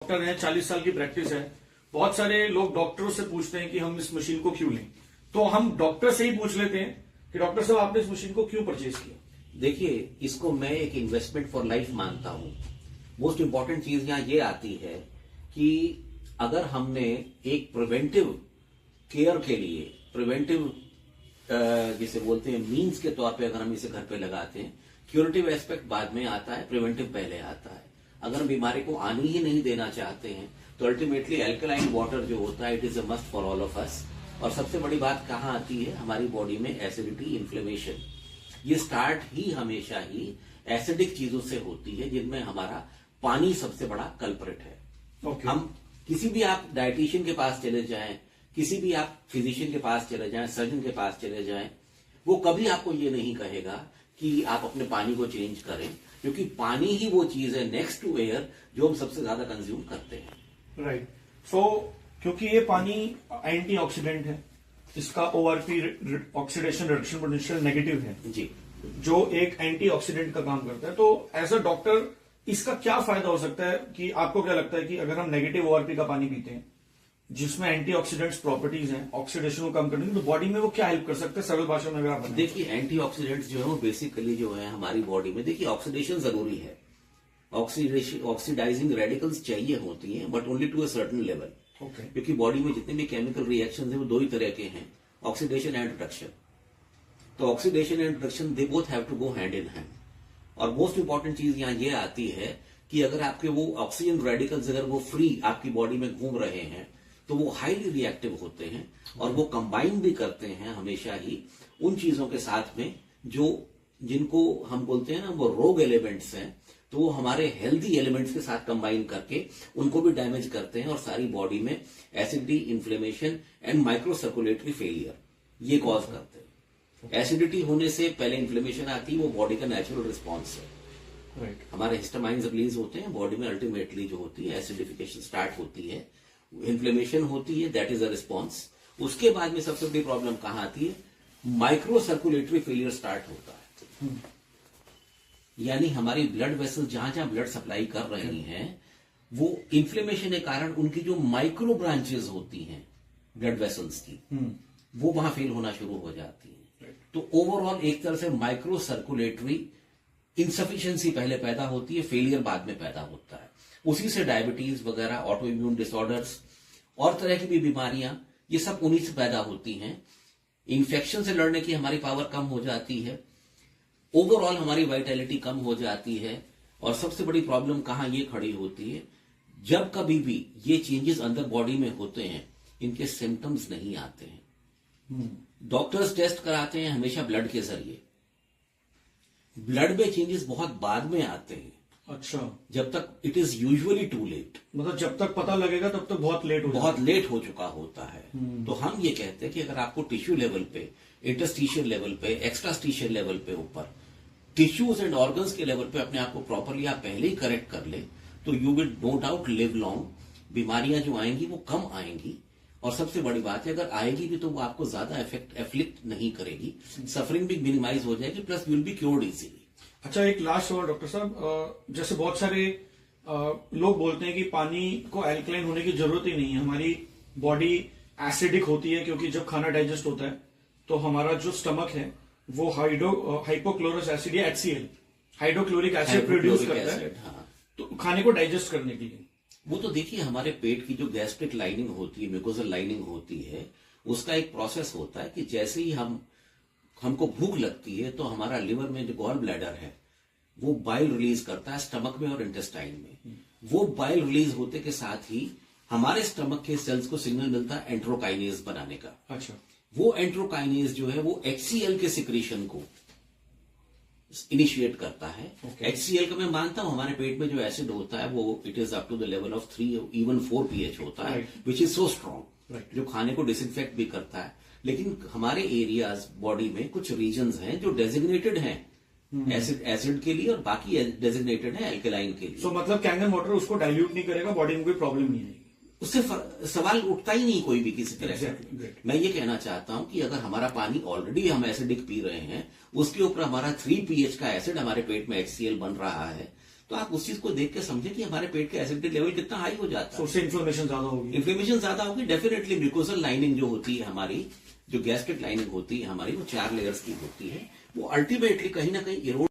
Doctor हैं, 40 साल की प्रैक्टिस है। बहुत सारे लोग डॉक्टरों से पूछते हैं कि हम इस मशीन को क्यों लें, तो हम डॉक्टर से ही पूछ लेते हैं कि डॉक्टर साहब आपने इस मशीन को क्यों परचेज किया। देखिए, इसको मैं एक इन्वेस्टमेंट फॉर लाइफ मानता हूं। मोस्ट इंपॉर्टेंट चीज यहां ये आती है कि अगर हमने एक प्रिवेंटिव केयर के लिए प्रिवेंटिव जिसे बोलते हैं मीन्स के तौर पे अगर हम इसे घर पे लगाते हैं, क्यूरेटिव एस्पेक्ट बाद में आता है, प्रिवेंटिव पहले आता है। अगर हम बीमारी को आनी ही नहीं देना चाहते हैं तो अल्टीमेटली एल्कलाइन वाटर जो होता है it is a must for all of us. और सबसे बड़ी बात कहां आती है, हमारी बॉडी में एसिडिटी, इन्फ्लेमेशन, ये स्टार्ट ही हमेशा ही एसिडिक चीजों से होती है, जिनमें हमारा पानी सबसे बड़ा कल्प्रिट है। हम किसी भी आप डायटिशियन के पास चले जाएं, किसी भी आप फिजिशियन के पास चले जाएं, सर्जन के पास चले जाएं, वो कभी आपको ये नहीं कहेगा कि आप अपने पानी को चेंज करें, क्योंकि पानी ही वो चीज है नेक्स्ट टू एयर जो हम सबसे ज्यादा कंज्यूम करते हैं। राइट। सो क्योंकि ये पानी एंटीऑक्सीडेंट है, इसका ORP oxidation reduction potential negative है जी, जो एक एंटीऑक्सीडेंट का काम करता है। तो एज अ डॉक्टर इसका क्या फायदा हो सकता है कि आपको क्या लगता है कि अगर हम नेगेटिव ओआरपी का पानी पीते हैं जिसमें एंटीऑक्सीडेंट्स प्रॉपर्टीज हैं, ऑक्सीडेशन को कम करने की, तो बॉडी में वो क्या हेल्प कर सकते हैं सरल भाषा में अगर आप बताएं? देखिए, एंटीऑक्सीडेंट्स जो है वो बेसिकली जो है हमारी बॉडी में, देखिए ऑक्सीडेशन जरूरी है, ऑक्सीडाइजिंग रेडिकल्स चाहिए होती हैं, but only to a certain level. क्योंकि बॉडी में जितने भी केमिकल रिएक्शन है वो दो ही तरह के हैं, ऑक्सीडेशन एंड रिडक्शन। तो oxidation and reduction they both have to go hand in hand. और मोस्ट इंपॉर्टेंट चीज यहां ये आती है कि अगर आपके वो ऑक्सीजन रेडिकल्स अगर वो फ्री आपकी बॉडी में घूम रहे हैं तो वो हाईली रिएक्टिव होते हैं और वो कंबाइन भी करते हैं हमेशा ही उन चीजों के साथ में जो जिनको हम बोलते हैं ना वो रोग एलिमेंट्स हैं, तो वो हमारे हेल्दी एलिमेंट्स के साथ कंबाइन करके उनको भी डैमेज करते हैं और सारी बॉडी में acidity, inflammation and micro circulatory failure ये कॉज करते हैं। एसिडिटी होने से पहले इन्फ्लेमेशन आती है, वो बॉडी का नेचुरल रिस्पॉन्स है। राइट। हमारे हिस्टामाइन्स रिलीज होते हैं बॉडी में, अल्टीमेटली जो होती है एसिडिफिकेशन स्टार्ट होती है, इन्फ्लेमेशन होती है, दैट इज अ रिस्पॉन्स। उसके बाद में सबसे बड़ी प्रॉब्लम कहां आती है, माइक्रो सर्कुलेटरी फेलियर स्टार्ट होता है। यानी हमारी ब्लड वेसल जहां जहां ब्लड सप्लाई कर रही हैं वो इन्फ्लेमेशन के कारण उनकी जो माइक्रो ब्रांचेस होती हैं ब्लड वेसल्स की वो वहां फेल होना शुरू हो जाती है। तो ओवरऑल एक तरह से माइक्रो सर्कुलेटरी इनसफिशिएंसी पहले पैदा होती है, फेलियर बाद में पैदा होता है। उसी से डायबिटीज वगैरह, ऑटो इम्यून डिसऑर्डर्स और तरह की भी बीमारियां ये सब उन्हीं से पैदा होती हैं। इन्फेक्शन से लड़ने की हमारी पावर कम हो जाती है, ओवरऑल हमारी वाइटैलिटी कम हो जाती है। और सबसे बड़ी प्रॉब्लम कहां ये खड़ी होती है, जब कभी भी ये चेंजेस अंदर बॉडी में होते हैं इनके सिम्टम्स नहीं आते हैं। डॉक्टर्स टेस्ट कराते हैं हमेशा ब्लड के जरिए, ब्लड में चेंजेस बहुत बाद में आते हैं। अच्छा, जब तक it is usually too late, मतलब जब तक पता लगेगा तब तक बहुत लेट हो चुका होता है। तो हम ये कहते हैं कि अगर आपको टिश्यू लेवल पे, इंटरस्टिशियल लेवल पे, एक्स्ट्रास्टिशियल लेवल पे, ऊपर टिश्यूज एंड ऑर्गन्स के लेवल पे अपने आप को प्रॉपरली आप पहले ही करेक्ट कर ले तो you will no doubt live long. बीमारियां जो आएंगी वो कम आएंगी और सबसे बड़ी बात है अगर आएगी भी तो वो आपको ज्यादा एफ्लिक्ट नहीं करेगी, सफरिंग भी मिनिमाइज हो जाएगी, plus you will be cured easily. अच्छा, एक लास्ट सवाल डॉक्टर साहब, जैसे बहुत सारे लोग बोलते हैं कि पानी को एल्कलाइन होने की जरूरत ही नहीं है, हमारी बॉडी एसिडिक होती है क्योंकि जब खाना डाइजेस्ट होता है तो हमारा जो स्टमक है वो हाइपोक्लोरस एसिड या HCl हाइड्रोक्लोरिक एसिड प्रोड्यूस करता है। हाँ। तो खाने को डाइजेस्ट करने के लिए वो तो देखिए हमारे पेट की जो गैस्ट्रिक लाइनिंग होती है, म्यूकोजल लाइनिंग होती है, उसका एक प्रोसेस होता है कि जैसे ही हमको भूख लगती है तो हमारा लिवर में जो गॉल ब्लैडर है वो बाइल रिलीज करता है स्टमक में और इंटेस्टाइन में। वो बाइल रिलीज होते के साथ ही हमारे स्टमक के सेल्स को सिग्नल मिलता है एंट्रोकाइनेज बनाने का। अच्छा, वो एंट्रोकाइनेज जो है वो HCl के सिक्रीशन को इनिशिएट करता है। HCl का मैं मानता हूं हमारे पेट में जो एसिड होता है वो it is up to the level of 3 even 4 pH होता है, विच इज सो स्ट्रॉन्ग, जो खाने को डिसइंफेक्ट भी करता है। लेकिन हमारे एरियाज बॉडी में कुछ रीजन्स हैं जो डेजिग्नेटेड हैं एसिड के लिए और बाकी डेजिग्नेटेड है एल्कलाइन के लिए। So, मतलब कैंगन वाटर उसको डाइल्यूट नहीं करेगा, बॉडी में कोई प्रॉब्लम नहीं आएगी, उससे सवाल उठता ही नहीं कोई भी किसी तरह से। मैं ये कहना चाहता हूं कि अगर हमारा पानी ऑलरेडी हम एसिडिक पी रहे हैं, उसके ऊपर हमारा 3 pH का एसिड हमारे पेट में HCl बन रहा है, तो आप उस चीज को देख के समझे कि हमारे पेट का एसिडिटी लेवल कितना हाई हो जाता तो है। उससे इन्फ्लेमेशन ज्यादा होगी। इन्फ्लेमेशन ज्यादा होगी डेफिनेटली। म्यूकोसल लाइनिंग जो होती है हमारी, जो गैस्ट्रिक लाइनिंग होती है हमारी, वो 4 लेयर्स की होती है, वो अल्टीमेटली कहीं ना कहीं इरोड